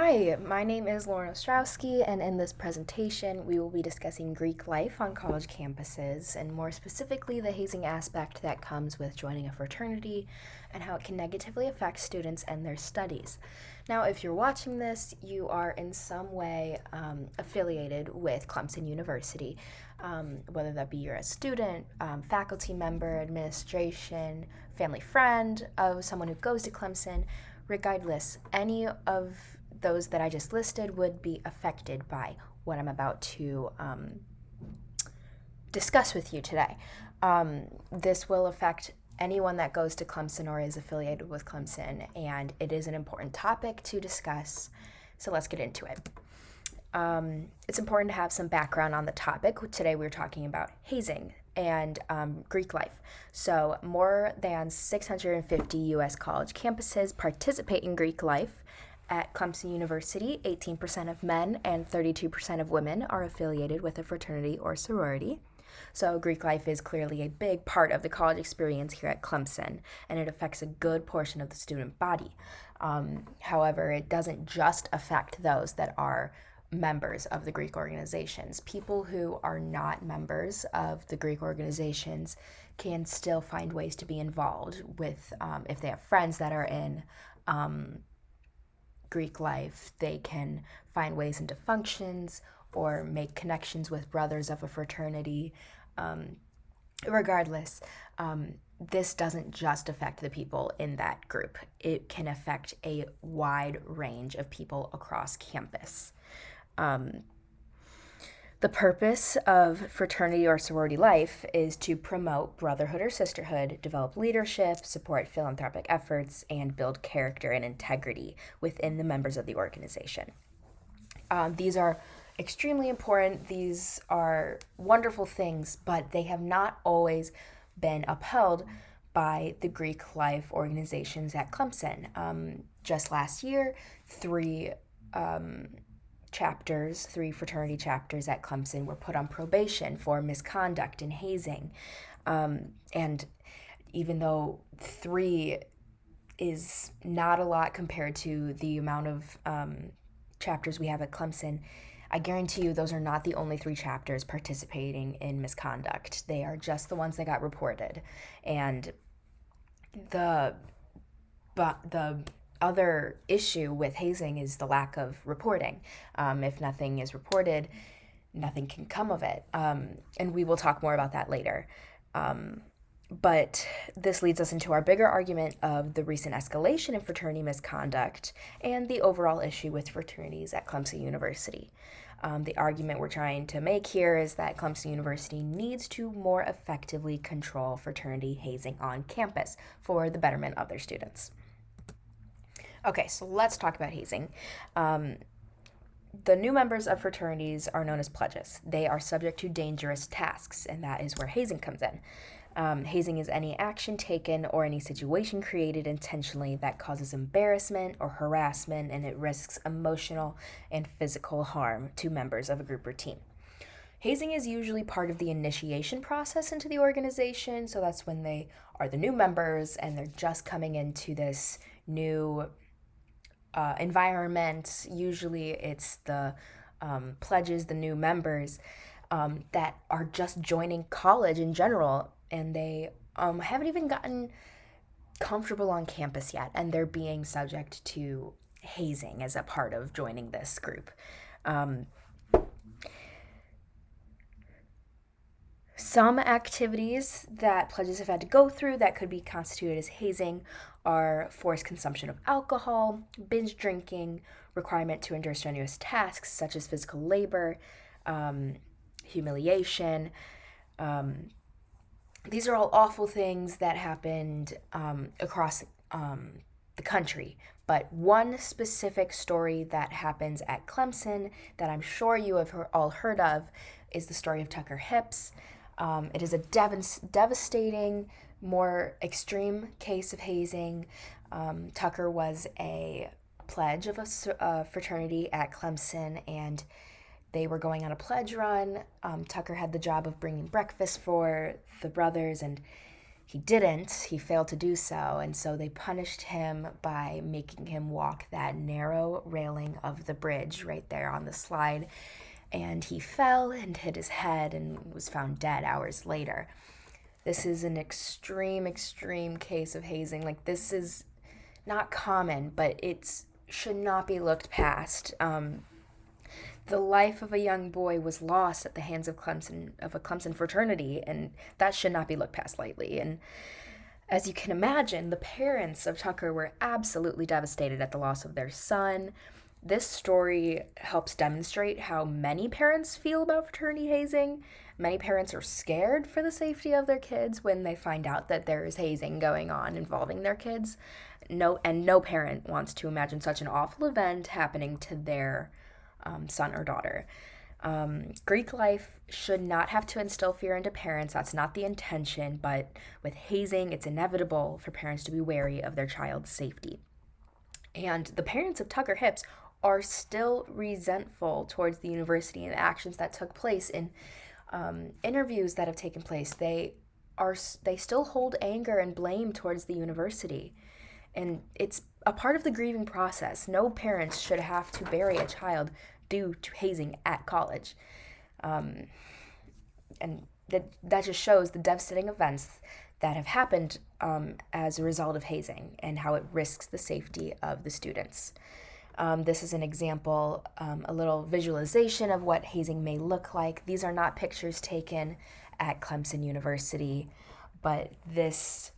Hi, my name is Lauren Ostrowski, and in this presentation, we will be discussing Greek life on college campuses, and more specifically, the hazing aspect that comes with joining a fraternity and how it can negatively affect students and their studies. Now, if you're watching this, you are in some way affiliated with Clemson University, whether that be you're a student, faculty member, administration, family friend of someone who goes to Clemson. Regardless, any of those that I just listed would be affected by what I'm about to discuss with you today. This will affect anyone that goes to Clemson or is affiliated with Clemson, and it is an important topic to discuss, so let's get into it. It's important to have some background on the topic. Today we're talking about hazing and Greek life. So more than 650 U.S. college campuses participate in Greek life. At Clemson University, 18% of men and 32% of women are affiliated with a fraternity or sorority. So Greek life is clearly a big part of the college experience here at Clemson, and it affects a good portion of the student body. However, it doesn't just affect those that are members of the Greek organizations. People who are not members of the Greek organizations can still find ways to be involved with, if they have friends that are in Greek life, they can find ways into functions or make connections with brothers of a fraternity. Regardless, this doesn't just affect the people in that group. It can affect a wide range of people across campus. The purpose of fraternity or sorority life is to promote brotherhood or sisterhood, develop leadership, support philanthropic efforts, and build character and integrity within the members of the organization. These are extremely important. These are wonderful things, but they have not always been upheld by the Greek life organizations at Clemson. Just last year, three fraternity chapters at Clemson were put on probation for misconduct and hazing. And even though 3 is not a lot compared to the amount of chapters we have at Clemson, I guarantee you those are not the only 3 chapters participating in misconduct. They are just the ones that got reported. And the other issue with hazing is the lack of reporting. If nothing is reported, nothing can come of it. And we will talk more about that later. But this leads us into our bigger argument of the recent escalation in fraternity misconduct and the overall issue with fraternities at Clemson University. The argument we're trying to make here is that Clemson University needs to more effectively control fraternity hazing on campus for the betterment of their students. Okay, so let's talk about hazing. The new members of fraternities are known as pledges. They are subject to dangerous tasks, and that is where hazing comes in. Hazing is any action taken or any situation created intentionally that causes embarrassment or harassment, and it risks emotional and physical harm to members of a group or team. Hazing is usually part of the initiation process into the organization, so that's when they are the new members and they're just coming into this new environment. Usually it's the pledges, the new members that are just joining college in general, and they haven't even gotten comfortable on campus yet, and they're being subject to hazing as a part of joining this group. Some activities that pledges have had to go through that could be constituted as hazing are forced consumption of alcohol, binge drinking, requirement to endure strenuous tasks such as physical labor, humiliation. These are all awful things that happened across the country. But one specific story that happens at Clemson that I'm sure you have all heard of is the story of Tucker Hips. It is a devastating, more extreme case of hazing. Tucker was a pledge of a fraternity at Clemson, and they were going on a pledge run. Tucker had the job of bringing breakfast for the brothers, and he didn't. He failed to do so, and so they punished him by making him walk that narrow railing of the bridge right there on the slide. And he fell and hit his head and was found dead hours later. This is an extreme, extreme case of hazing. Like, this is not common, but it should not be looked past. The life of a young boy was lost at the hands of a Clemson fraternity, and that should not be looked past lightly. And as you can imagine, the parents of Tucker were absolutely devastated at the loss of their son. This story helps demonstrate how many parents feel about fraternity hazing. Many parents are scared for the safety of their kids when they find out that there is hazing going on involving their kids. No parent wants to imagine such an awful event happening to their son or daughter. Greek life should not have to instill fear into parents. That's not the intention, but with hazing, it's inevitable for parents to be wary of their child's safety. And the parents of Tucker Hips are still resentful towards the university and the actions that took place in interviews that have taken place. They still hold anger and blame towards the university. And it's a part of the grieving process. No parents should have to bury a child due to hazing at college. And that just shows the devastating events that have happened as a result of hazing and how it risks the safety of the students. This is an example, a little visualization of what hazing may look like. These are not pictures taken at Clemson University, but this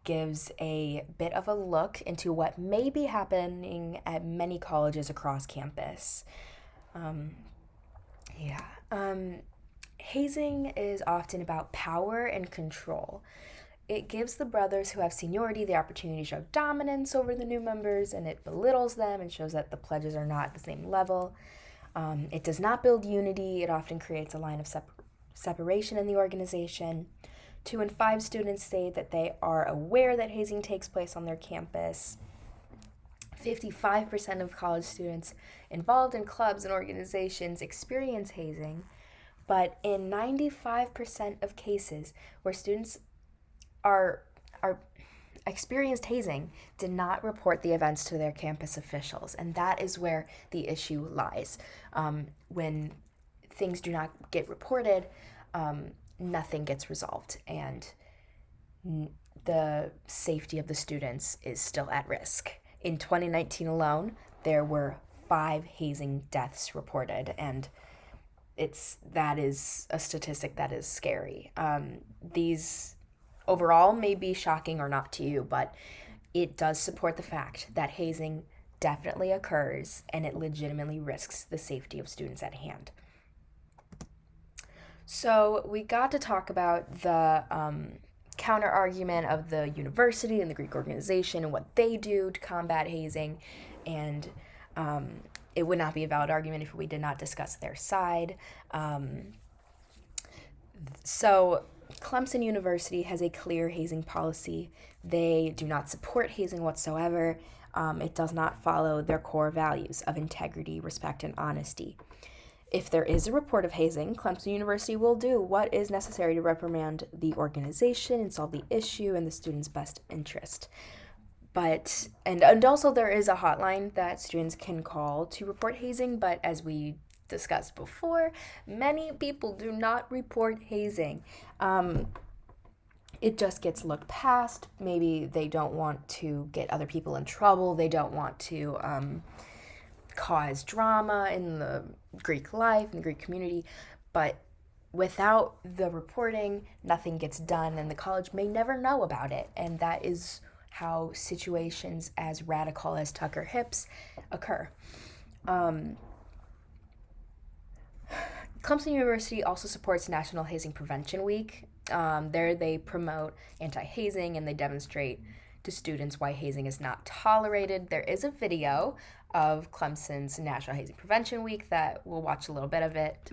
gives a bit of a look into what may be happening at many colleges across campus. Hazing is often about power and control. It gives the brothers who have seniority the opportunity to show dominance over the new members, and it belittles them and shows that the pledges are not at the same level. It does not build unity. It often creates a line of separation in the organization. 2 in 5 students say that they are aware that hazing takes place on their campus. 55% of college students involved in clubs and organizations experience hazing, but in 95% of cases where students are experienced hazing did not report the events to their campus officials, and that is where the issue lies. When things do not get reported, nothing gets resolved, and the safety of the students is still at risk. In 2019 alone, there were 5 hazing deaths reported, and that is a statistic that is scary. These overall may be shocking or not to you, but it does support the fact that hazing definitely occurs and it legitimately risks the safety of students at hand. So we got to talk about the counter argument of the university and the Greek organization and what they do to combat hazing, and it would not be a valid argument if we did not discuss their side. So Clemson University has a clear hazing policy. They do not support hazing whatsoever. It does not follow their core values of integrity, respect, and honesty. If there is a report of hazing, Clemson University will do what is necessary to reprimand the organization and solve the issue in the students' best interest. And also there is a hotline that students can call to report hazing, but as we discussed before, many people do not report hazing. It just gets looked past. Maybe they don't want to get other people in trouble. They don't want to cause drama in the Greek life, in the Greek community. But without the reporting, nothing gets done, and the college may never know about it. And that is how situations as radical as Tucker Hips occur. Clemson University also supports National Hazing Prevention Week. There they promote anti-hazing and they demonstrate to students why hazing is not tolerated. There is a video of Clemson's National Hazing Prevention Week that we'll watch a little bit of it.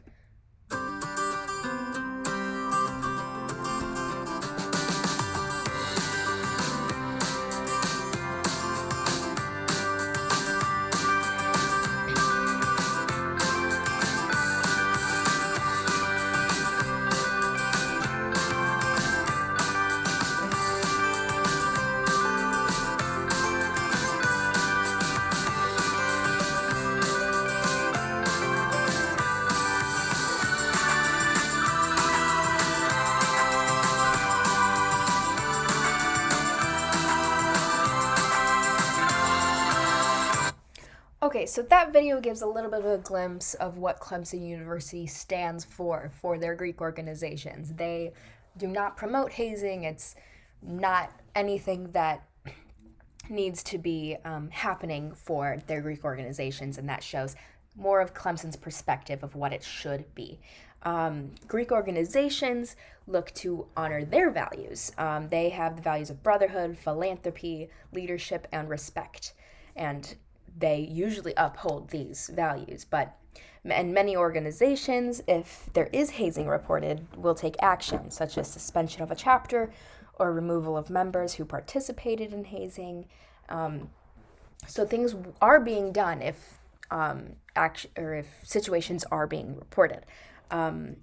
Okay, so that video gives a little bit of a glimpse of what Clemson University stands for their Greek organizations. They do not promote hazing. It's not anything that needs to be happening for their Greek organizations, and that shows more of Clemson's perspective of what it should be. Greek organizations look to honor their values. They have the values of brotherhood, philanthropy, leadership, and respect. And they usually uphold these values. And many organizations, if there is hazing reported, will take action, such as suspension of a chapter or removal of members who participated in hazing. So things are being done if if situations are being reported.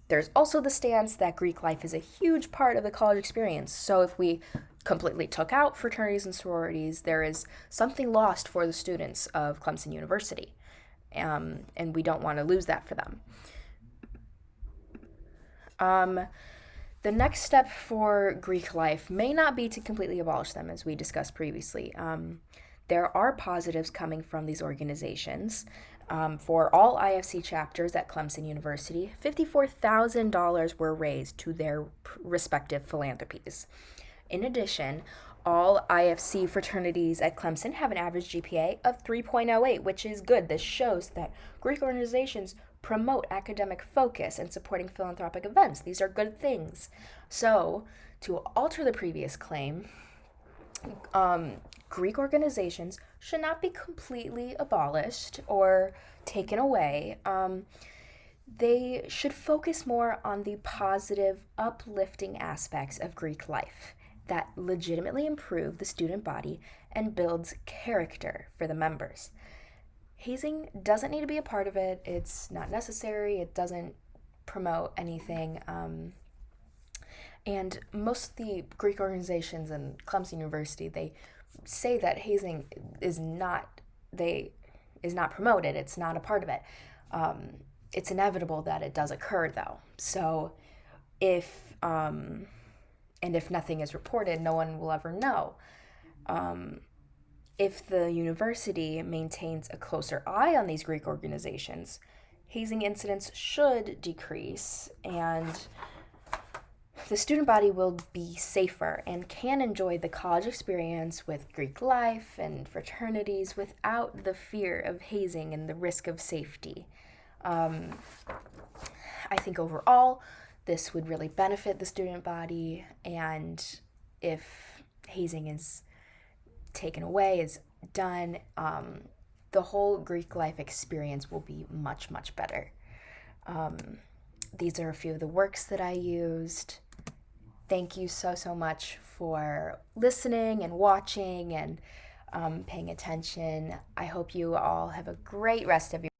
There's also the stance that Greek life is a huge part of the college experience. So if we completely took out fraternities and sororities, there is something lost for the students of Clemson University. And we don't want to lose that for them. The next step for Greek life may not be to completely abolish them, as we discussed previously. There are positives coming from these organizations. For all IFC chapters at Clemson University, $54,000 were raised to their respective philanthropies. In addition, all IFC fraternities at Clemson have an average GPA of 3.08, which is good. This shows that Greek organizations promote academic focus and supporting philanthropic events. These are good things. So, to alter the previous claim, Greek organizations should not be completely abolished or taken away. They should focus more on the positive, uplifting aspects of Greek life that legitimately improve the student body and builds character for the members. Hazing doesn't need to be a part of it. It's not necessary. It doesn't promote anything. And most of the Greek organizations and Clemson University, they say that hazing is not promoted. It's not a part of it. It's inevitable that it does occur, though. So if nothing is reported, no one will ever know. If the university maintains a closer eye on these Greek organizations, hazing incidents should decrease, and the student body will be safer and can enjoy the college experience with Greek life and fraternities without the fear of hazing and the risk of safety. I think overall, this would really benefit the student body, and if hazing is taken away, is done, the whole Greek life experience will be much, much better. These are a few of the works that I used. Thank you so much for listening and watching and paying attention. I hope you all have a great rest of your